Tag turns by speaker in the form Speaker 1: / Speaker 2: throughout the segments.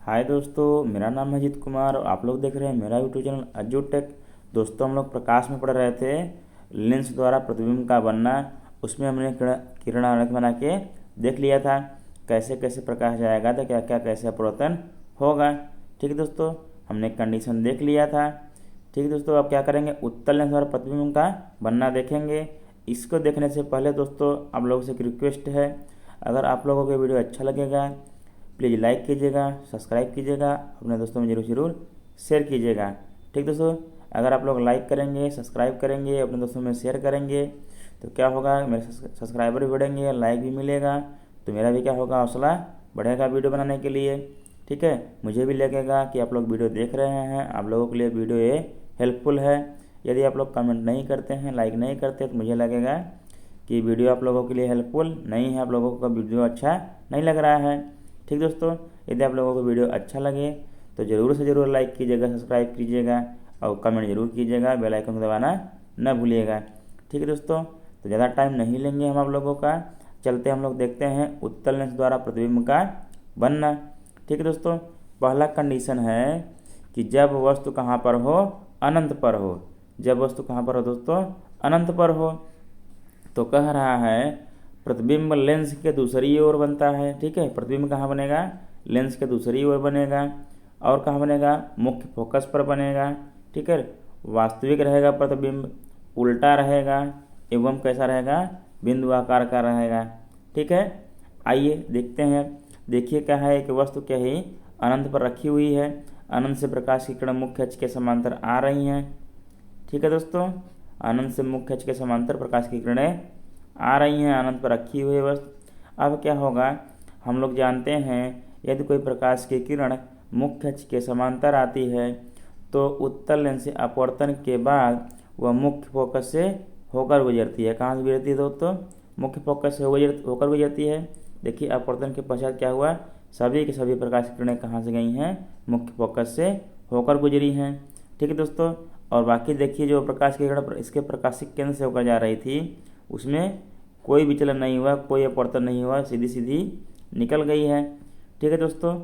Speaker 1: हाय दोस्तों, मेरा नाम है अजीत कुमार और आप लोग देख रहे हैं मेरा यूट्यूब चैनल अज्जू टेक। दोस्तों, हम लोग प्रकाश में पढ़ रहे थे लेंस द्वारा प्रतिबिंब का बनना। उसमें हमने किरण आरेख बना के देख लिया था कैसे कैसे प्रकाश जाएगा तो क्या क्या कैसे अपवर्तन होगा। ठीक है दोस्तों, हमने कंडीशन देख लिया था। ठीक है दोस्तों, अब क्या करेंगे, उत्तल लेंस द्वारा प्रतिबिंब का बनना देखेंगे। इसको देखने से पहले दोस्तों आप लोगों से एक रिक्वेस्ट है, अगर आप लोगों को वीडियो अच्छा लगेगा प्लीज़ लाइक कीजिएगा, सब्सक्राइब कीजिएगा, अपने दोस्तों में जरूर शेयर कीजिएगा। ठीक दोस्तों, अगर आप लोग लाइक करेंगे, सब्सक्राइब करेंगे, अपने दोस्तों में शेयर करेंगे तो क्या होगा, मेरे सब्सक्राइबर भी बढ़ेंगे, लाइक भी मिलेगा, तो मेरा भी क्या होगा, हौसला बढ़ेगा वीडियो बनाने के लिए। ठीक है, मुझे भी लगेगा कि आप लोग वीडियो देख रहे हैं, आप लोगों के लिए वीडियो ये हेल्पफुल है। यदि आप लोग कमेंट नहीं करते हैं, लाइक नहीं करते तो मुझे लगेगा कि वीडियो आप लोगों के लिए हेल्पफुल नहीं है, आप लोगों का वीडियो अच्छा नहीं लग रहा है। ठीक दोस्तों, यदि आप लोगों को वीडियो अच्छा लगे तो ज़रूर से ज़रूर लाइक कीजिएगा, सब्सक्राइब कीजिएगा और कमेंट जरूर कीजिएगा, बेल आइकन को दबाना न भूलिएगा। ठीक है दोस्तों, तो ज़्यादा टाइम नहीं लेंगे हम आप लोगों का, चलते हम लोग देखते हैं उत्तल लेंस द्वारा प्रतिबिंब का बनना। ठीक है दोस्तों, पहला कंडीशन है कि जब वस्तु कहाँ पर हो, अनंत पर हो। जब वस्तु कहाँ पर हो दोस्तों, अनंत पर हो। तो कह रहा है प्रतिबिंब लेंस के दूसरी ओर बनता है। ठीक है, प्रतिबिंब कहाँ बनेगा, लेंस के दूसरी ओर बनेगा। और कहाँ बनेगा, मुख्य फोकस पर बनेगा। ठीक है, वास्तविक रहेगा प्रतिबिंब, उल्टा रहेगा एवं कैसा रहेगा, बिंदु आकार का रहेगा। ठीक है, आइए देखते हैं। देखिए क्या है, एक वस्तु क्या है, अनंत पर रखी हुई है। अनंत से प्रकाश की किरण मुख्य अक्ष के समांतर आ रही हैं। ठीक है दोस्तों, अनंत से मुख्य अक्ष के समांतर प्रकाश की किरणें आ रही हैं, अनंत पर रखी हुई वस्तु। अब क्या होगा, हम लोग जानते हैं यदि कोई प्रकाश की किरण मुख्य अक्ष के समांतर आती है तो उत्तल लेंस से अपवर्तन के बाद वह मुख्य फोकस से होकर गुजरती है। कहाँ से गुजरती है दोस्तों, मुख्य फोकस से होकर गुजरती है। देखिए अपवर्तन के पश्चात क्या हुआ, सभी की सभी प्रकाश की किरणें कहाँ से गई हैं, मुख्य फोकस से होकर गुजरी हैं। ठीक है दोस्तों, और बाकी देखिए जो प्रकाश की किरण इसके प्रकाशिक केंद्र से होकर जा रही थी उसमें कोई विचलन नहीं हुआ, कोई अपवर्तन नहीं हुआ, सीधी सीधी निकल गई है। ठीक है दोस्तों,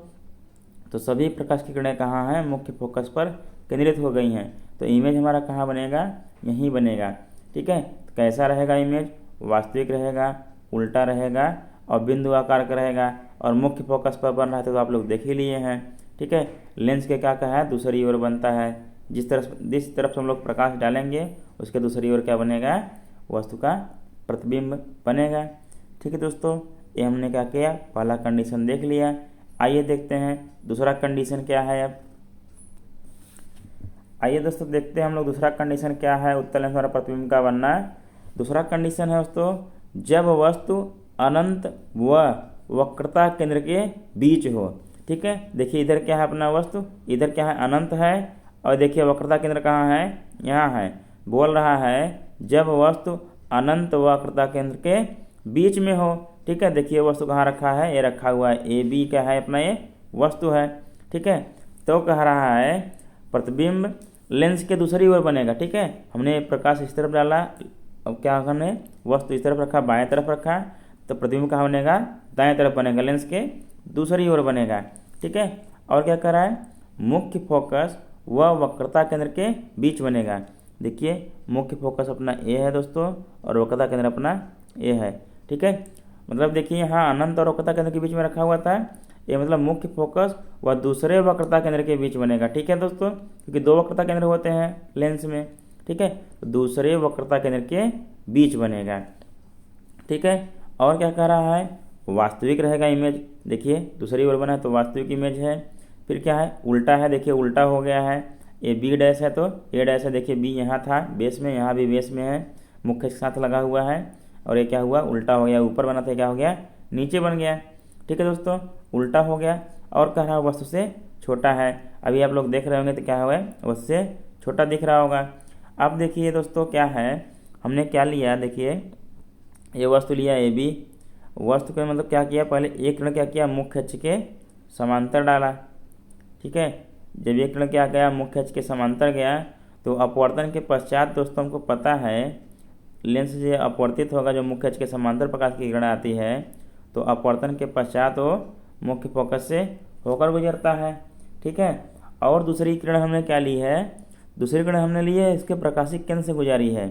Speaker 1: तो सभी प्रकाश की किरणें कहाँ हैं, मुख्य फोकस पर केंद्रित हो गई हैं। तो इमेज हमारा कहाँ बनेगा, यहीं बनेगा। ठीक है, तो कैसा रहेगा इमेज, वास्तविक रहेगा, उल्टा रहेगा और बिंदु आकार का रहेगा और मुख्य फोकस पर बन रहा था तो आप लोग देख ही लिए हैं। ठीक है, लेंस के क्या कहा है, दूसरी ओर बनता है। जिस तरफ से हम लोग प्रकाश डालेंगे उसके दूसरी ओर क्या बनेगा, वस्तु का प्रतिबिंब बनेगा। ठीक है दोस्तों, ये हमने क्या किया, पहला कंडीशन देख लिया। आइए देखते हैं दूसरा कंडीशन क्या है। अब आइए दोस्तों देखते हैं हम लोग दूसरा कंडीशन क्या है उत्तल लेंस द्वारा प्रतिबिंब का बनना। दूसरा कंडीशन है दोस्तों, जब वस्तु अनंत व वक्रता केंद्र के बीच हो। ठीक है, देखिए इधर क्या है अपना वस्तु, इधर क्या है, अनंत है, और देखिए वक्रता केंद्र कहाँ है, यहाँ है। बोल रहा है जब वस्तु अनंत वक्रता केंद्र के बीच में हो। ठीक है, देखिए वस्तु कहाँ रखा है, ये रखा हुआ है, ए बी क्या है अपना, ये वस्तु है। ठीक है, तो कह रहा है प्रतिबिंब लेंस के दूसरी ओर बनेगा। ठीक है, हमने प्रकाश इस तरफ डाला, अब क्या हमने वस्तु इस तरफ रखा, बाएं तरफ रखा, तो प्रतिबिंब कहाँ बनेगा, दाएं तरफ बनेगा, लेंस के दूसरी ओर बनेगा। ठीक है, और क्या कर रहा है, मुख्य फोकस व वक्रता केंद्र के बीच बनेगा। देखिए मुख्य फोकस अपना ए है दोस्तों और वक्रता केंद्र अपना ए है। ठीक है, मतलब देखिए यहाँ अनंत और वक्रता केंद्र के बीच में रखा हुआ था, ये मतलब मुख्य फोकस व दूसरे वक्रता केंद्र के बीच बनेगा। ठीक है दोस्तों, क्योंकि दो वक्रता केंद्र होते हैं लेंस में। ठीक है, तो दूसरे वक्रता केंद्र के बीच बनेगा। ठीक है, और क्या कह रहा है, वास्तविक रहेगा इमेज। देखिए दूसरी ओर बना है तो वास्तविक इमेज है। फिर क्या है, उल्टा है, देखिए उल्टा हो गया है, ये बी डैश है तो ए डैश है। देखिए बी यहाँ था बेस में, यहाँ भी बेस में है, मुख्य के साथ लगा हुआ है, और ये क्या हुआ, उल्टा हो गया, ऊपर बना था क्या हो गया, नीचे बन गया। ठीक है दोस्तों, उल्टा हो गया। और कह रहा है वस्तु से छोटा है। अभी आप लोग देख रहे होंगे तो क्या हुआ है, वस्तु से छोटा दिख रहा होगा। अब देखिए दोस्तों क्या है, हमने क्या लिया, देखिए ये वस्तु लिया ए बी, वस्तु के मतलब क्या किया, पहले एक किरण क्या किया, मुख्य अक्ष के समांतर डाला। ठीक है, जब एक किरण क्या गया, मुख्य अक्ष के समांतर गया, तो अपवर्तन के पश्चात दोस्तों हमको पता है लेंस से अपवर्तित होगा, जो मुख्य अक्ष के समांतर प्रकाश की किरण आती है तो अपवर्तन के पश्चात वो मुख्य फोकस से होकर गुजरता है। ठीक है, और दूसरी किरण हमने क्या ली है, दूसरी किरण हमने ली है इसके प्रकाशिक केंद्र से गुजारी है।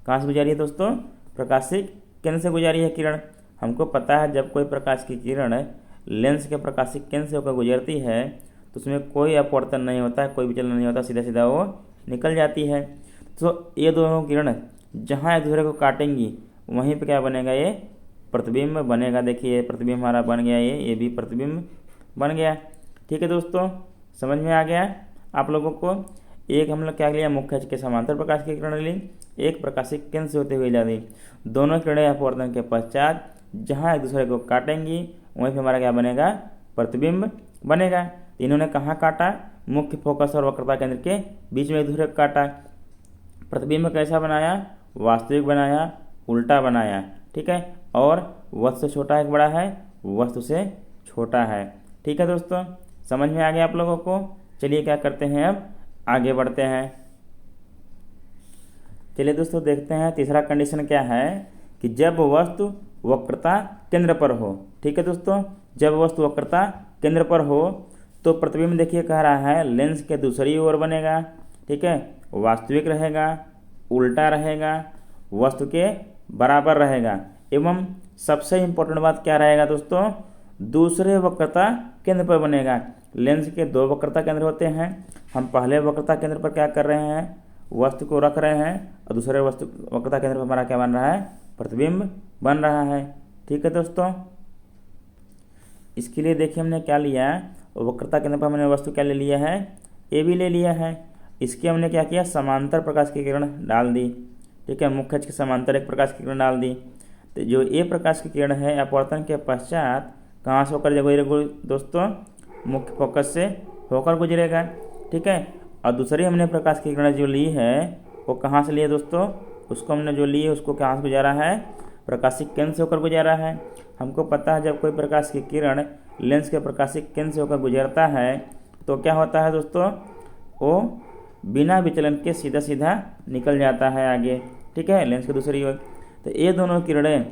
Speaker 1: कहाँ से गुजारी है दोस्तों, प्रकाशिक केंद्र से गुजारी है किरण। हमको पता है जब कोई प्रकाश की किरण लेंस के प्रकाशिक केंद्र से होकर गुजरती है तो उसमें कोई अपवर्तन नहीं होता है, कोई विचलन नहीं होता, सीधा सीधा वो निकल जाती है। तो ये दोनों किरण जहाँ एक दूसरे को काटेंगी वहीं पे क्या बनेगा, ये प्रतिबिंब बनेगा। देखिए प्रतिबिंब हमारा बन गया, ये भी प्रतिबिंब बन गया। ठीक है दोस्तों, समझ में आ गया आप लोगों को। एक हम लोग क्या लिया, मुख्य अक्ष के समांतर प्रकाश की किरण ली, एक प्रकाशिक केंद्र से होते हुए जा दी। दोनों किरणें अपवर्तन के पश्चात जहाँ एक दूसरे को काटेंगी वहीं पे हमारा क्या बनेगा, प्रतिबिंब बनेगा। इन्होंने कहाँ काटा, मुख्य फोकस और वक्रता केंद्र के बीच में एक दूसरे को काटा। प्रतिबिंब कैसा बनाया, वास्तविक बनाया, उल्टा बनाया। ठीक है, और वस्तु से छोटा है बड़ा है, वस्तु से छोटा है। ठीक है दोस्तों, समझ में आ गया आप लोगों को। चलिए क्या करते हैं, अब आगे बढ़ते हैं। चलिए दोस्तों देखते हैं तीसरा कंडीशन क्या है कि जब वस्तु वक्रता केंद्र पर हो। ठीक है दोस्तों, जब वस्तु वक्रता केंद्र पर हो तो प्रतिबिंब देखिए कह रहा है लेंस के दूसरी ओर बनेगा। ठीक है, वास्तविक रहेगा, उल्टा रहेगा, वस्तु के बराबर रहेगा, एवं सबसे इम्पोर्टेंट बात क्या रहेगा दोस्तों, दूसरे वक्रता केंद्र पर बनेगा। लेंस के दो वक्रता केंद्र होते हैं, हम पहले वक्रता केंद्र पर क्या कर रहे हैं, वस्तु को रख रहे हैं, और दूसरे वस्तु वक्रता केंद्र पर हमारा क्या बन रहा है, प्रतिबिंब बन रहा है। ठीक है दोस्तों, इसके लिए देखिए हमने क्या लिया, वक्रता केंद्र पर हमने वस्तु क्या ले लिया है, ए भी ले लिया है। इसके हमने क्या किया, समांतर प्रकाश की किरण डाल दी। ठीक है, मुख्य अक्ष के समांतर एक प्रकाश की किरण डाल दी। तो जो ए प्रकाश की किरण है अपवर्तन के पश्चात कहाँ से होकर गुजरेगा दोस्तों, मुख्य फोकस से होकर गुजरेगा। ठीक है, और दूसरी हमने प्रकाश की किरण जो ली है वो कहाँ से ली है दोस्तों, उसको हमने जो ली है उसको कहाँ से गुजारा है, प्रकाशिक केंद्र से होकर गुजारा है। हमको पता है जब कोई प्रकाश की किरण लेंस के प्रकाशिक केंद्र से होकर गुजरता है तो क्या होता है दोस्तों, वो बिना विचलन के सीधा सीधा निकल जाता है आगे। ठीक है, लेंस के दूसरी ओर। तो ये दोनों किरणें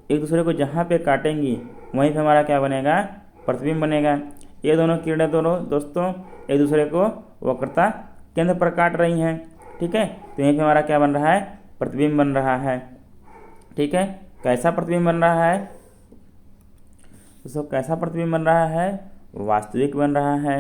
Speaker 1: एक दूसरे को जहाँ पे काटेंगी वहीं पे हमारा क्या बनेगा, प्रतिबिंब बनेगा। ये दोनों किरणें दोनों दोस्तों एक दूसरे को वक्रता केंद्र पर काट रही हैं। ठीक है, तो यहीं पे हमारा क्या बन रहा है, प्रतिबिंब बन रहा है। ठीक है, कैसा प्रतिबिंब बन रहा है दोस्तों, कैसा प्रतिबिंब बन रहा है, वास्तविक बन रहा है।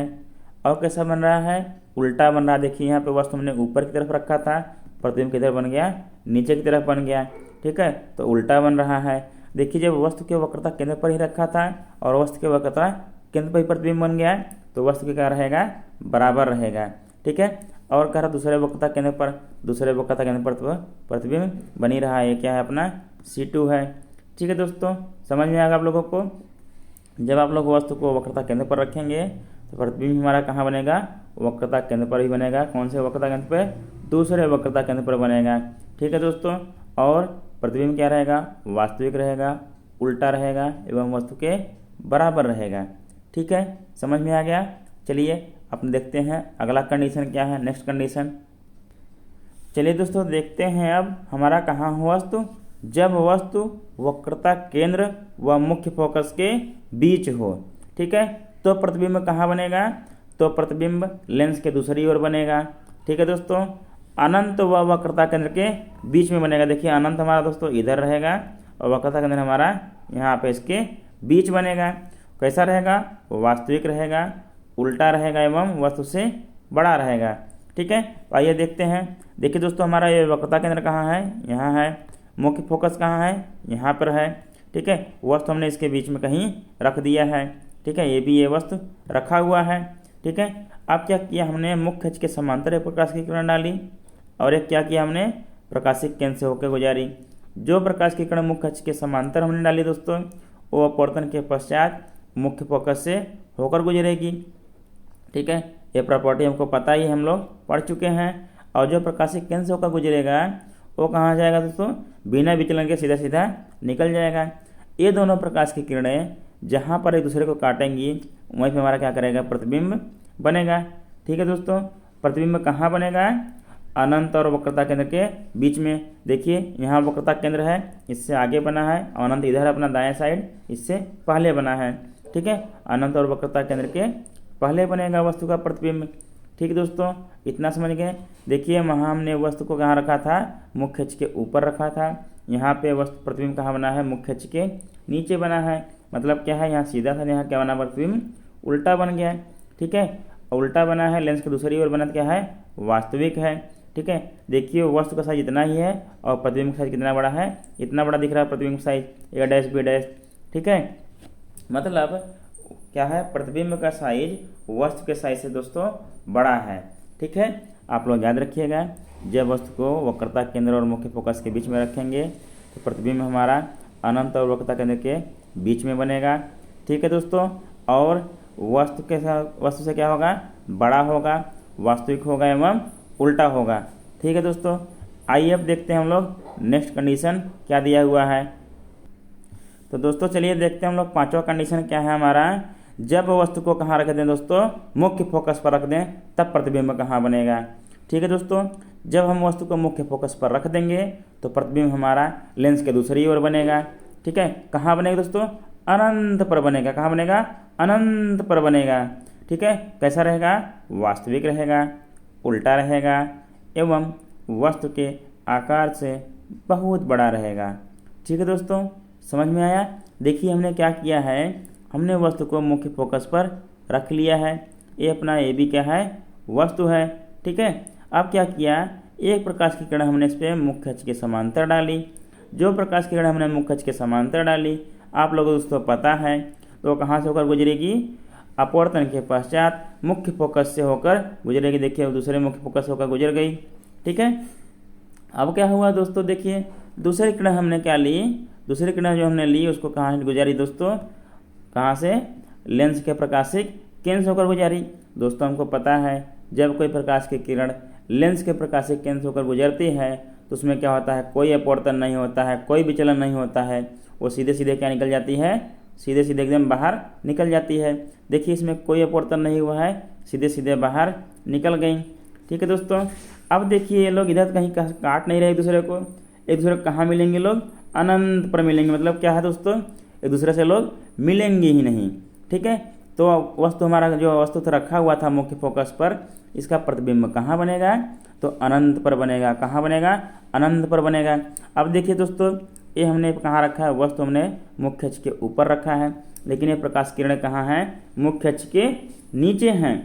Speaker 1: और कैसा बन रहा है, उल्टा बन रहा है। देखिए यहाँ पे वस्तु हमने ऊपर की तरफ रखा था, प्रतिबिंब किधर बन गया, नीचे की तरफ बन गया। ठीक है, तो उल्टा बन रहा है। देखिए जब वस्तु के वक्रता केंद्र पर ही रखा था और वस्तु के वक्रता केंद्र पर ही प्रतिबिंब बन गया तो वस्तु के क्या रहेगा, बराबर रहेगा। ठीक है, और कह रहा दूसरे वक्रता केंद्र पर, दूसरे वक्रता केंद्र पर प्रतिबिंब बनी रहा है। ये क्या है, अपना C2 है। ठीक है दोस्तों, समझ में आएगा आप लोगों को। जब आप लोग वस्तु को वक्रता केंद्र पर रखेंगे तो प्रतिबिंब हमारा कहाँ बनेगा, वक्रता केंद्र पर ही बनेगा। कौन से वक्रता केंद्र पर, दूसरे वक्रता केंद्र पर बनेगा। ठीक है दोस्तों, और प्रतिबिंब क्या रहेगा, वास्तविक रहेगा, उल्टा रहेगा एवं वस्तु के बराबर रहेगा। ठीक है, समझ में आ गया। चलिए अपन देखते हैं अगला कंडीशन क्या है, नेक्स्ट कंडीशन। चलिए दोस्तों देखते हैं अब हमारा कहाँ हो वस्तु, जब वस्तु वक्रता केंद्र व मुख्य फोकस के बीच हो। ठीक है, तो प्रतिबिंब कहाँ बनेगा, तो प्रतिबिंब लेंस के दूसरी ओर बनेगा। ठीक है दोस्तों, अनंत व वक्रता केंद्र के बीच में बनेगा। देखिए अनंत हमारा दोस्तों इधर रहेगा और वक्रता केंद्र हमारा यहाँ पे इसके बीच बनेगा। कैसा रहेगा, वास्तविक रहेगा, उल्टा रहेगा एवं वस्तु से बड़ा रहेगा। ठीक है, तो आइए देखते हैं। देखिए दोस्तों हमारा ये वक्रता केंद्र कहाँ है, यहाँ है। मुख्य फोकस कहाँ है, यहाँ पर है। ठीक है, वस्तु हमने इसके बीच में कहीं रख दिया है। ठीक है, ये भी ये वस्तु रखा हुआ है। ठीक है, अब क्या किया हमने, मुख्य अक्ष के समांतर एक प्रकाश की किरण डाली और एक क्या किया हमने, प्रकाशिक केंद्र से होकर गुजारी। जो प्रकाश की किरण मुख्य अक्ष के समांतर हमने डाली दोस्तों वो अपवर्तन के पश्चात मुख्य फोकस से होकर गुजरेगी। ठीक है, ये प्रॉपर्टी हमको पता ही, हम लोग पढ़ चुके हैं। और जो प्रकाशिक केंद्र से होकर गुजरेगा वो कहाँ जाएगा दोस्तों, बिना विचलन के सीधा सीधा निकल जाएगा। ये दोनों प्रकाश की किरणें जहाँ पर एक दूसरे को काटेंगी वहीं पर हमारा क्या करेगा, प्रतिबिंब बनेगा। ठीक है दोस्तों, प्रतिबिंब कहाँ बनेगा, अनंत और वक्रता केंद्र के बीच में। देखिए यहाँ वक्रता केंद्र है, इससे आगे बना है, और अनंत इधर अपना दाएं साइड इससे पहले बना है। ठीक है। अनंत और वक्रता केंद्र के पहले बनेगा वस्तु का प्रतिबिंब। ठीक है दोस्तों, इतना समझ गए। देखिए वहाँ हमने वस्तु को कहाँ रखा था, मुख्य अक्ष के ऊपर रखा था। यहाँ पे वस्तु प्रतिबिंब कहाँ बना है, मुख्य अक्ष के नीचे बना है। मतलब क्या है, यहाँ सीधा था, यहाँ क्या बना, प्रतिबिंब उल्टा बन गया। ठीक है, उल्टा बना है, लेंस की दूसरी ओर बना क्या है, वास्तविक है। ठीक है, देखिए वस्तु का साइज इतना ही है और प्रतिबिंब का साइज कितना बड़ा है, इतना बड़ा दिख रहा है प्रतिबिंब साइज, ए डैश बी डैश। ठीक है, मतलब क्या है, प्रतिबिंब का साइज वस्तु के साइज से दोस्तों बड़ा है। ठीक है, आप लोग याद रखिएगा, जब वस्तु को वक्रता केंद्र और मुख्य फोकस के बीच में रखेंगे तो प्रतिबिंब हमारा अनंत और वक्रता केंद्र के बीच में बनेगा। ठीक है दोस्तों, और वस्तु से क्या होगा, बड़ा होगा, वास्तविक होगा एवं उल्टा होगा। ठीक है दोस्तों, आइए अब देखते हैं हम लोग नेक्स्ट कंडीशन क्या दिया हुआ है। तो दोस्तों चलिए देखते हैं हम लोग पांचवा कंडीशन क्या है हमारा। जब वस्तु को कहाँ रख दें दोस्तों, मुख्य फोकस पर रख दें, तब प्रतिबिंब कहाँ बनेगा। ठीक है दोस्तों, जब हम वस्तु को मुख्य फोकस पर रख देंगे तो प्रतिबिंब हमारा लेंस के दूसरी ओर बनेगा। ठीक है, कहाँ बनेगा दोस्तों, अनंत पर बनेगा। कहाँ बनेगा, अनंत पर बनेगा। ठीक है, कैसा रहेगा, वास्तविक रहेगा, उल्टा रहेगा एवं वस्तु के आकार से बहुत बड़ा रहेगा। ठीक है दोस्तों, समझ में आया। देखिए हमने क्या किया है, हमने वस्तु को मुख्य फोकस पर रख लिया है। ये अपना ए बी क्या है, वस्तु है। ठीक है, अब क्या किया, एक प्रकाश की किरण हमने इस पर मुख्य अक्ष के समांतर डाली। जो प्रकाश की किरण हमने मुख्य अक्ष के समांतर डाली, आप लोगों को दोस्तों पता है, तो कहाँ से होकर गुजरेगी, अपवर्तन के पश्चात मुख्य फोकस से होकर गुजरेगी। देखिए दूसरे मुख्य फोकस होकर गुजर गई। ठीक है, अब क्या हुआ दोस्तों, देखिए दूसरी किरण हमने क्या ली, दूसरी किरण जो हमने ली उसको कहाँ से गुजारी दोस्तों, कहाँ से, लेंस के प्रकाशिक केंद्र से होकर गुजारी। दोस्तों हमको पता है, जब कोई प्रकाश की किरण लेंस के प्रकाशिक केंद्र से होकर गुजरती है तो उसमें क्या होता है, कोई अपवर्तन नहीं होता है, कोई विचलन नहीं होता है, वो सीधे सीधे क्या निकल जाती है, सीधे सीधे एकदम बाहर निकल जाती है। देखिए इसमें कोई अपवर्तन नहीं हुआ है, सीधे सीधे बाहर निकल गई। ठीक है दोस्तों, अब देखिए ये लोग इधर कहीं काट नहीं रहे एक दूसरे को, एक दूसरे को कहाँ मिलेंगे, लोग अनंत पर मिलेंगे। मतलब क्या है दोस्तों, एक दूसरे से लोग मिलेंगे ही नहीं। ठीक है, तो वस्तु हमारा जो वस्तु तो रखा हुआ था मुख्य फोकस पर, इसका प्रतिबिंब कहाँ बनेगा, तो अनंत पर बनेगा। कहाँ बनेगा, अनंत पर बनेगा। अब देखिए दोस्तों, ये हमने कहाँ रखा है, वस्तु हमने मुख्य अक्ष के ऊपर रखा है, लेकिन ये प्रकाश किरण कहाँ है, मुख्य अक्ष के नीचे हैं।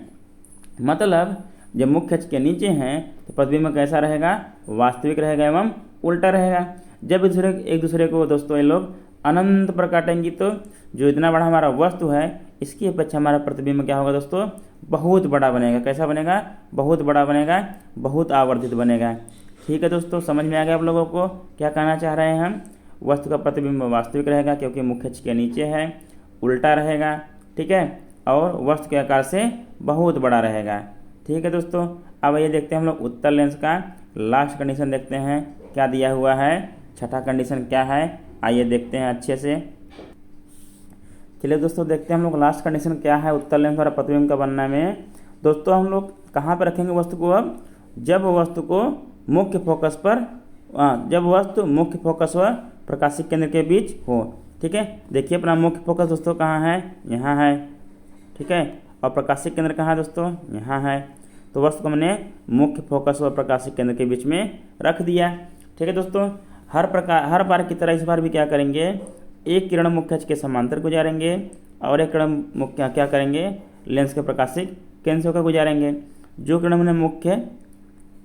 Speaker 1: मतलब जब मुख्य अक्ष के नीचे हैं तो प्रतिबिंब कैसा रहेगा, वास्तविक रहेगा एवं उल्टा रहेगा। जब एक दूसरे को दोस्तों ये लोग अनंत पर काटेंगी तो जो इतना बड़ा हमारा वस्तु है, इसकी अपेक्षा हमारा प्रतिबिंब क्या होगा दोस्तों, बहुत बड़ा बनेगा। कैसा बनेगा, बहुत बड़ा बनेगा, बहुत आवर्धित बनेगा। ठीक है दोस्तों, समझ में आ गया आप लोगों को क्या कहना चाह रहे हैं हम। वस्तु का प्रतिबिंब वास्तविक रहेगा क्योंकि मुख्य अक्ष के नीचे है, उल्टा रहेगा। ठीक है, और वस्तु के आकार से बहुत बड़ा रहेगा। ठीक है दोस्तों, अब ये देखते हैं हम लोग उत्तल लेंस का लास्ट कंडीशन देखते हैं क्या दिया हुआ है। छठा कंडीशन क्या है, आइए देखते हैं अच्छे से। चलिए दोस्तों देखते हैं हम लोग लास्ट कंडीशन क्या है उत्तल लेंस द्वारा प्रतिबिंब का बनने में। दोस्तों हम लोग कहाँ पर रखेंगे वस्तु को, अब जब वस्तु को मुख्य फोकस पर, जब वस्तु मुख्य फोकस व प्रकाशिक केंद्र के बीच हो। ठीक है, देखिए अपना मुख्य फोकस दोस्तों कहाँ है, यहाँ है। ठीक है, और प्रकाशिक केंद्र कहाँ है दोस्तों, यहाँ है। तो वस्तु को हमने मुख्य फोकस व प्रकाशिक केंद्र के बीच में रख दिया। ठीक है दोस्तों, हर बार की तरह इस बार भी क्या करेंगे, एक किरण मुख्य अक्ष के समांतर गुजारेंगे और एक किरण मुख्य क्या करेंगे, लेंस के प्रकाशिक केंद्र से होकर गुजारेंगे। जो किरण हमने मुख्य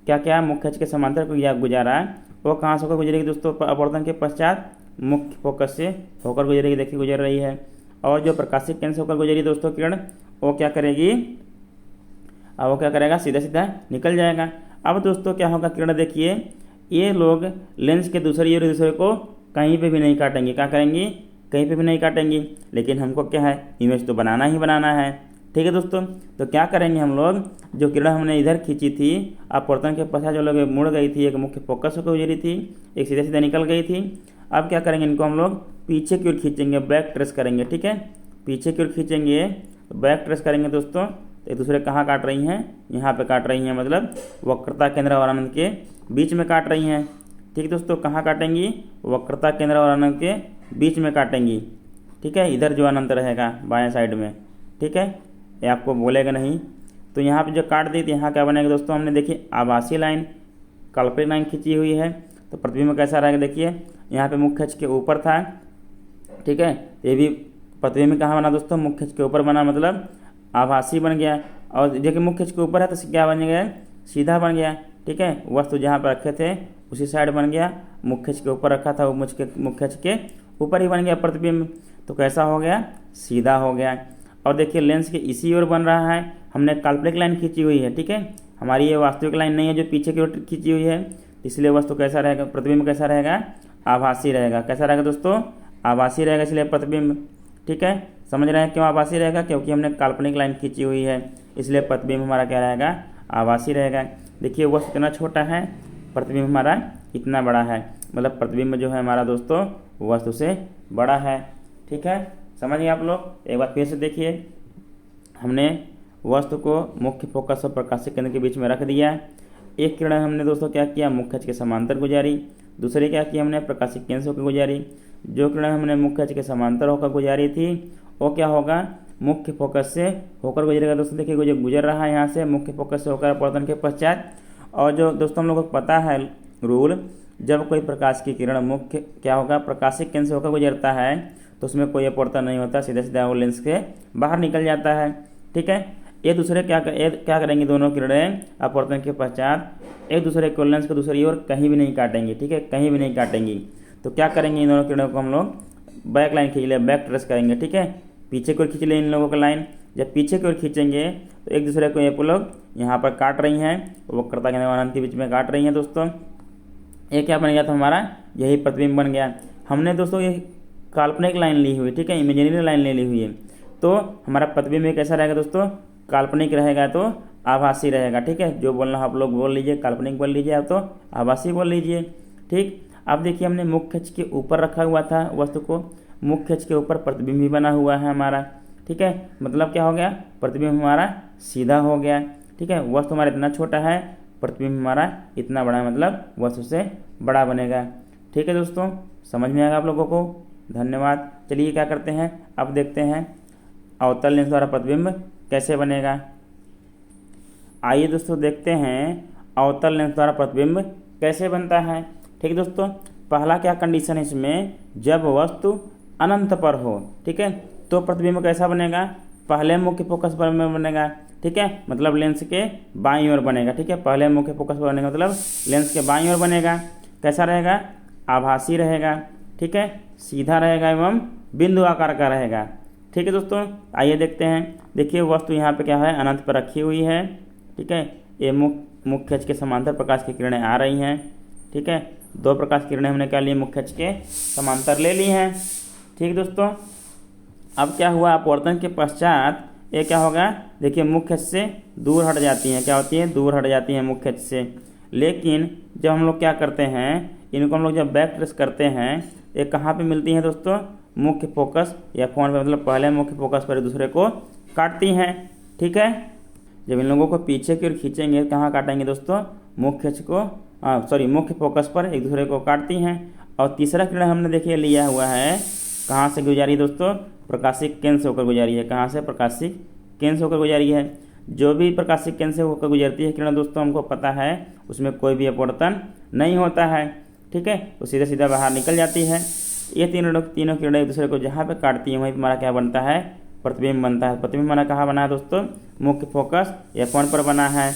Speaker 1: अक्ष के समांतर को गुजारा वो कहाँ से होकर गुजरेगी दोस्तों, अपवर्तन के पश्चात मुख्य फोकस से होकर गुजरेगी। देखिए गुजर रही है। और जो प्रकाशिक केंद्र से होकर गुजरी दोस्तों किरण, वो क्या करेगी, अब वो क्या करेगा, सीधा सीधा निकल जाएगा। अब दोस्तों क्या होगा, किरण देखिए ये लोग लेंस के दूसरी ओर दूसरे को कहीं पे भी नहीं काटेंगे। क्या करेंगी, कहीं पे भी नहीं काटेंगी, लेकिन हमको क्या है, इमेज तो बनाना ही बनाना है। ठीक है दोस्तों, तो क्या करेंगे हम लोग, जो किरण हमने इधर खींची थी, अपवर्तन के पश्चात जो लोग मुड़ गई थी, एक मुख्य फोकस होकर गुजरी थी, एक सीधे सीधे निकल गई थी। अब क्या करेंगे, इनको हम लोग पीछे की ओर खींचेंगे, बैक ट्रेस करेंगे। ठीक है, पीछे की ओर खींचेंगे, बैक ट्रेस करेंगे दोस्तों। एक दूसरे कहाँ काट रही हैं, यहाँ पे काट रही हैं, मतलब वक्रता केंद्र और अनंत के बीच में काट रही हैं। ठीक दोस्तों, कहाँ काटेंगी, वक्रता केंद्र और अनंत के बीच में काटेंगी। ठीक है, इधर जो अनंत रहेगा बाएं साइड में, ठीक है, ये आपको बोलेगा नहीं। तो यहाँ पे जो काट दी तो यहाँ क्या बनेगा दोस्तों, हमने देखिए आभासी लाइन काल्पनिक लाइन खींची हुई है, तो प्रतिबिंब कैसा रहेगा, देखिए यहाँ पे मुख्य अक्ष के ऊपर था, ठीक है, ये भी प्रतिबिंब कहाँ बना दोस्तों, मुख्य अक्ष के ऊपर बना, मतलब आभासी बन गया। और देखिए मुख्य अक्ष के ऊपर है तो क्या बन गया, सीधा बन गया, ठीक है, वस्तु जहाँ पर रखे थे उसी साइड बन गया, मुख्य अक्ष के ऊपर रखा था वो मुख्य अक्ष के ऊपर ही बन गया प्रतिबिंब, तो कैसा हो गया, सीधा हो गया। और देखिए लेंस के इसी ओर बन रहा है, हमने काल्पनिक लाइन खींची हुई है, ठीक है, हमारी ये वास्तविक लाइन नहीं है जो पीछे की ओर खींची हुई है, इसलिए वस्तु कैसा रहेगा, प्रतिबिंब कैसा रहेगा, आभासी रहेगा। कैसा रहेगा दोस्तों, आभासी रहेगा, इसलिए प्रतिबिंब, ठीक है, समझ रहे हैं क्यों आभासी रहेगा, क्योंकि हमने काल्पनिक लाइन खींची हुई है, इसलिए प्रतिबिंब हमारा क्या रहेगा, आभासी रहेगा। देखिए वस्तु इतना छोटा है, प्रतिबिंब हमारा इतना बड़ा है, मतलब प्रतिबिंब जो है हमारा दोस्तों वस्तु से बड़ा है, ठीक है, समझिए आप लोग। एक बार फिर से देखिए, हमने वस्तु को मुख्य फोकस और प्रकाशिक केंद्र के बीच में रख दिया। एक किरण हमने दोस्तों क्या किया, मुख्य अक्ष के समांतर गुजारी, दूसरी क्या किया हमने, प्रकाशिक केंद्र से होकर गुजारी। जो किरण हमने मुख्य अक्ष के समांतर होकर गुजारी थी वो क्या होगा, मुख्य फोकस से होकर गुजरेगा दोस्तों। देखिए जो गुजर रहा है यहाँ से मुख्य फोकस से होकर अपवर्तन के पश्चात। और जो दोस्तों हम लोगों को पता है रूल, जब कोई प्रकाश की किरण मुख्य क्या होगा, प्रकाशिक केंद्र से होकर गुजरता है तो उसमें कोई अपवर्तन नहीं होता, सीधा सीधा वो लेंस के बाहर निकल जाता है, ठीक है। ये दूसरे क्या करेंगे, दोनों किरणें अपवर्तन के पश्चात एक दूसरे को लेंस को दूसरी ओर कहीं भी नहीं काटेंगी, ठीक है, कहीं भी नहीं काटेंगी। तो क्या करेंगे, इन दोनों किरणों को हम लोग बैक लाइन खींच ले, बैक ट्रेस करेंगे, ठीक है, पीछे की ओर खींच ले इन लोगों का लाइन। जब पीछे की ओर खींचेंगे तो एक दूसरे को ये लोग यहाँ पर काट रही हैं, वक्रता के अनंत के बीच में काट रही हैं दोस्तों। ये क्या बन गया था हमारा, यही प्रतिबिंब बन गया। हमने दोस्तों ये काल्पनिक लाइन ली हुई, ठीक है, इमेजिनरी लाइन ले ली हुई है, तो हमारा प्रतिबिंब कैसा रहेगा दोस्तों, काल्पनिक रहेगा तो आभासी रहेगा, ठीक है। जो बोलना आप लोग बोल लीजिए, काल्पनिक बोल लीजिए आप तो आभासी बोल लीजिए, ठीक। अब देखिए हमने मुख्य अक्ष के ऊपर रखा हुआ था वस्तु को, मुख्य अक्ष के ऊपर प्रतिबिंब भी बना हुआ है हमारा, ठीक है, मतलब क्या हो गया, प्रतिबिंब हमारा सीधा हो गया, ठीक है। वस्तु हमारा इतना छोटा है, प्रतिबिंब हमारा इतना बड़ा है, मतलब वस्तु से बड़ा बनेगा, ठीक है दोस्तों, समझ में आएगा आप लोगों को। धन्यवाद। चलिए क्या करते हैं, अब देखते हैं अवतल लेंस द्वारा प्रतिबिंब कैसे बनेगा। आइए दोस्तों देखते हैं अवतल लेंस द्वारा प्रतिबिंब कैसे बनता है, ठीक है दोस्तों। पहला क्या कंडीशन है इसमें, जब वस्तु अनंत पर हो, ठीक है, तो प्रतिबिंब कैसा बनेगा, पहले मुख्य फोकस पर में बनेगा, ठीक है, मतलब लेंस के बाईं ओर बनेगा, ठीक है, पहले मुख्य फोकस पर बनेगा मतलब लेंस के बाईं ओर बनेगा। कैसा रहेगा, आभासी रहेगा, ठीक है, सीधा रहेगा एवं बिंदु आकार का रहेगा, ठीक है दोस्तों। आइए देखते हैं, देखिए वस्तु यहाँ पे क्या है, अनंत पर रखी हुई है, ठीक है, ये मुख्य अक्ष के समांतर प्रकाश की किरणें आ रही हैं, ठीक है, दो प्रकाश किरणें हमने क्या ली, मुख्य अक्ष के समांतर ले ली हैं, ठीक दोस्तों। अब क्या हुआ, अपवर्तन के पश्चात ये क्या होगा, देखिए मुख्य अक्ष से दूर हट जाती हैं, क्या होती है, दूर हट जाती हैं मुख्य अक्ष से। लेकिन जब हम लोग क्या करते हैं, इनको हम लोग जब बैक ट्रेस करते हैं, ये कहाँ पे मिलती हैं दोस्तों, मुख्य फोकस या फोन पे, मतलब पहले मुख्य फोकस पर एक दूसरे को काटती हैं, ठीक है। जब इन लोगों को पीछे की ओर खींचेंगे कहाँ काटेंगे दोस्तों, मुख्य अक्ष को मुख्य फोकस पर एक दूसरे को काटती हैं। और तीसरा किरण हमने देखिए लिया हुआ है, कहाँ से गुजारी दोस्तों, प्रकाशिक केंद्र से होकर गुजारी है, कहाँ से, प्रकाशिक केंद्र से होकर गुजारी है। जो भी प्रकाशिक केंद्र से होकर गुजरती है किरण दोस्तों हमको पता है उसमें कोई भी अपवर्तन नहीं होता है, ठीक है, वो सीधा सीधा बाहर निकल जाती है। ये तीनों किरणें एक दूसरे को जहाँ पे काटती हैं वहीं पर हमारा क्या बनता है, प्रतिबिंब बनता है। प्रतिबिंब हमारा कहाँ बना है दोस्तों, मुख्य फोकस F1 पर बना है,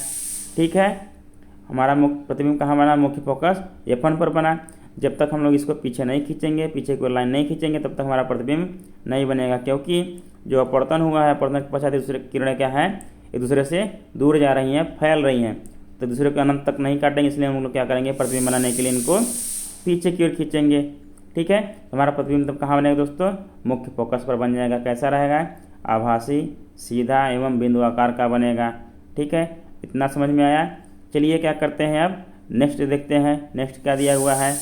Speaker 1: ठीक है, हमारा प्रतिबिंब कहाँ बना, मुख्य फोकस F1 पर बना। जब तक हम लोग इसको पीछे नहीं खींचेंगे, पीछे को लाइन नहीं खींचेंगे, तब तक हमारा प्रतिबिंब नहीं बनेगा, क्योंकि जो अपवर्तन हुआ है, अपवर्तन के पश्चात दूसरे किरणें क्या है, एक दूसरे से दूर जा रही हैं, फैल रही हैं, तो दूसरे को अनंत तक नहीं काटेंगे, इसलिए हम लोग क्या करेंगे, प्रतिबिंब बनाने के लिए इनको पीछे की ओर खींचेंगे, ठीक है। हमारा प्रतिबिंब तब कहाँ बनेगा दोस्तों, मुख्य फोकस पर बन जाएगा। कैसा रहेगा, आभासी, सीधा एवं बिंदु आकार का बनेगा, ठीक है। इतना समझ में आया। चलिए क्या करते हैं, अब नेक्स्ट देखते हैं, नेक्स्ट क्या दिया हुआ है।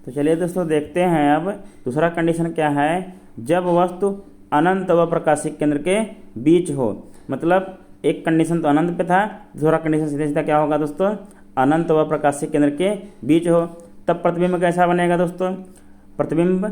Speaker 1: तो चलिए दोस्तों देखते हैं अब दूसरा कंडीशन क्या है, जब वस्तु अनंत व प्रकाशिक केंद्र के बीच हो। मतलब एक कंडीशन तो अनंत पे था, दूसरा कंडीशन सीधा सीधा क्या होगा दोस्तों, अनंत व प्रकाशिक केंद्र के बीच हो। तब प्रतिबिंब कैसा बनेगा दोस्तों, प्रतिबिंब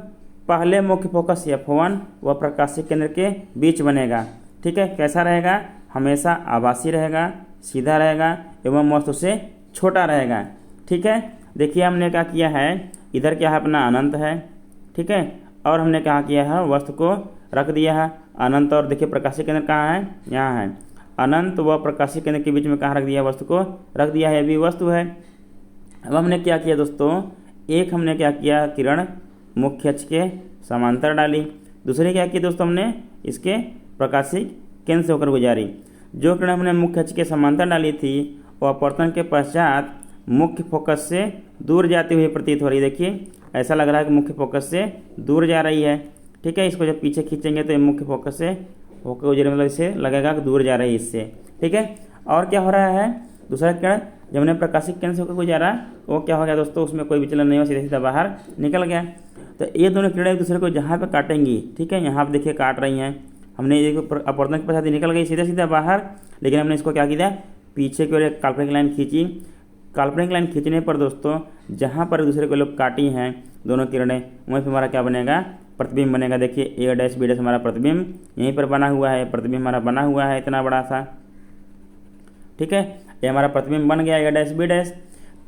Speaker 1: पहले मुख्य फोकस F1 व प्रकाशीय केंद्र के बीच बनेगा। ठीक है, कैसा रहेगा? हमेशा आभासी रहेगा, सीधा रहेगा एवं वस्तु से छोटा रहेगा। ठीक है, देखिए हमने क्या किया है, इधर क्या है अपना अनंत है। ठीक है, और हमने क्या किया है, वस्तु को रख दिया है अनंत, और देखिए प्रकाशीय केंद्र कहाँ है, यहाँ है। अनंत व प्रकाशीय केंद्र के बीच में कहाँ रख दिया, वस्तु को रख दिया है, अभी वस्तु है। अब हमने क्या किया दोस्तों, एक हमने क्या किया, किरण मुख्य अक्ष के समांतर डाली। दूसरी क्या की दोस्तों, हमने इसके प्रकाशीय केंद्र से होकर गुजारी। जो किरण हमने मुख्य अक्ष के समांतर डाली थी वह अपवर्तन के पश्चात मुख्य फोकस से दूर जाती हुई प्रतीत हो रही है। देखिए ऐसा लग रहा है कि मुख्य फोकस से दूर जा रही है। ठीक है, इसको जब पीछे खींचेंगे तो ये मुख्य फोकस से होकर गुजरे, मतलब इससे लगेगा कि दूर जा रही है इससे। ठीक है, और क्या हो रहा है, दूसरा किरण जब हमने प्रकाशिक केंद्र से होकर गुजारा वो क्या हो गया दोस्तों, उसमें कोई विचलन नहीं हो, सीधा सीधा बाहर निकल गया। तो ये दोनों किरणें एक दूसरे को जहाँ पे काटेंगी, ठीक है, यहाँ पे देखिए काट रही हैं, हमने ये अपवर्तन के पश्चात निकल गई सीधा सीधा बाहर, लेकिन हमने इसको क्या किया, पीछे की ओर एक काल्पनिक लाइन खींची। काल्पनिक लाइन खींचने पर दोस्तों जहाँ पर एक दूसरे को लोग काटी हैं दोनों किरणें, वहीं पर हमारा क्या बनेगा, प्रतिबिंब बनेगा। देखिए ए डैश बी डैश हमारा प्रतिबिंब यहीं पर बना हुआ है, प्रतिबिंब हमारा बना हुआ है इतना बड़ा सा। ठीक है, ये हमारा प्रतिबिंब बन गया ए डैश बी डैश।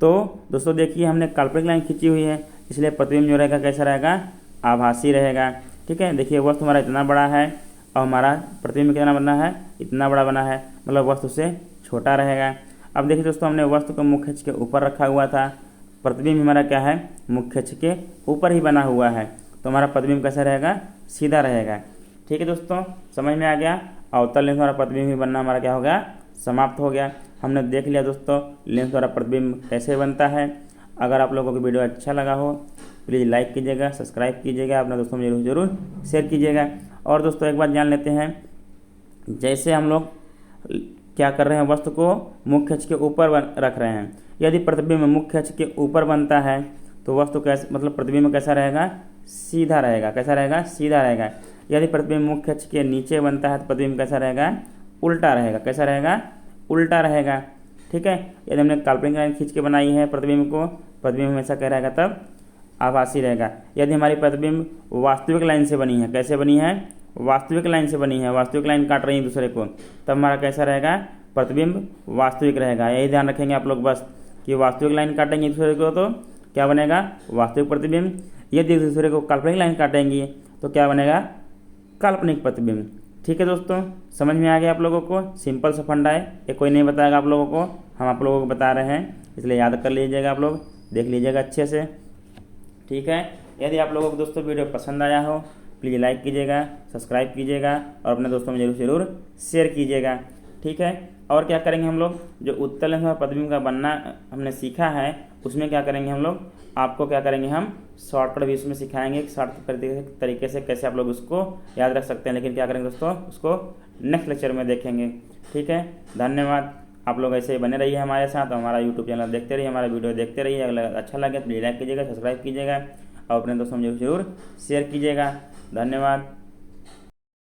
Speaker 1: तो दोस्तों देखिए हमने काल्पनिक लाइन खींची हुई है, इसलिए प्रतिबिंब जो रहेगा कैसा रहेगा, आभासी रहेगा। ठीक है, देखिए वस्तु हमारा इतना बड़ा है और हमारा प्रतिबिंब कितना बना है, इतना बड़ा बना है, मतलब वस्तु से छोटा रहेगा। अब देखिए दोस्तों हमने वस्तु को मुख्य अक्ष के ऊपर रखा हुआ था, प्रतिबिंब हमारा क्या है, मुख्य अक्ष के ऊपर ही बना हुआ है, तो हमारा प्रतिबिंब कैसा रहेगा, सीधा रहेगा। ठीक है दोस्तों, समझ में आ गया। अवतल लेंस द्वारा प्रतिबिंब भी बनना हमारा क्या हो गया, समाप्त हो गया। हमने देख लिया दोस्तों लेंस द्वारा प्रतिबिंब कैसे बनता है। अगर आप लोगों को वीडियो अच्छा लगा हो प्लीज़ लाइक कीजिएगा, सब्सक्राइब कीजिएगा, अपने दोस्तों में जरूर शेयर कीजिएगा। और दोस्तों एक बात जान लेते हैं, जैसे हम लोग क्या कर रहे हैं, वस्तु को मुख्य अक्ष के ऊपर रख रहे हैं। यदि प्रतिबिंब मुख्य अक्ष के ऊपर बनता है तो वस्तु कैसे, मतलब प्रतिबिंब कैसा रहेगा, सीधा रहेगा। कैसा रहेगा, सीधा रहेगा। यदि प्रतिबिंब मुख्य अक्ष के नीचे बनता है तो प्रतिबिंब कैसा रहेगा, उल्टा रहेगा। कैसा रहेगा, उल्टा रहेगा। ठीक है, यदि हमने काल्पनिक लाइन खींच के बनाई है प्रतिबिंब को, प्रतिबिंब हमेशा क्या रहेगा, तब आभासी रहेगा। यदि हमारी प्रतिबिंब वास्तविक लाइन से बनी है, कैसे बनी है, वास्तविक लाइन से बनी है, वास्तविक लाइन काट रही है दूसरे को, तब हमारा कैसा रहेगा, प्रतिबिंब वास्तविक रहेगा। यही ध्यान रखेंगे आप लोग बस कि वास्तविक लाइन काटेंगे दूसरे को तो क्या बनेगा, वास्तविक प्रतिबिंब। यदि दूसरे को काल्पनिक लाइन काटेंगे तो क्या बनेगा, काल्पनिक प्रतिबिंब। ठीक है दोस्तों, समझ में आ गया आप लोगों को, सिंपल सा फंडा है, ये कोई नहीं बताएगा आप लोगों को, हम आप लोगों को बता रहे हैं, इसलिए याद कर लीजिएगा, आप लोग देख लीजिएगा अच्छे से। ठीक है, यदि आप लोगों को दोस्तों वीडियो पसंद आया हो प्लीज़ लाइक कीजिएगा, सब्सक्राइब कीजिएगा और अपने दोस्तों में जरूर शेयर कीजिएगा। ठीक है, और क्या करेंगे हम लोग, जो उत्तल लेंस और प्रतिबिंब का बनना हमने सीखा है उसमें क्या करेंगे हम लोग, आपको क्या करेंगे, हम शॉर्टकट भी उसमें सिखाएंगे, शॉर्ट तरीके से कैसे आप लोग उसको याद रख सकते हैं। लेकिन क्या करेंगे दोस्तों, उसको नेक्स्ट लेक्चर में देखेंगे। ठीक है, धन्यवाद। आप लोग ऐसे ही बने रहिए हमारे साथ, और हमारा यूट्यूब चैनल देखते रहिए, हमारा वीडियो देखते रहिए। अगर अच्छा लगे तो लाइक कीजिएगा, सब्सक्राइब कीजिएगा और अपने दोस्तों में जरूर शेयर कीजिएगा। धन्यवाद।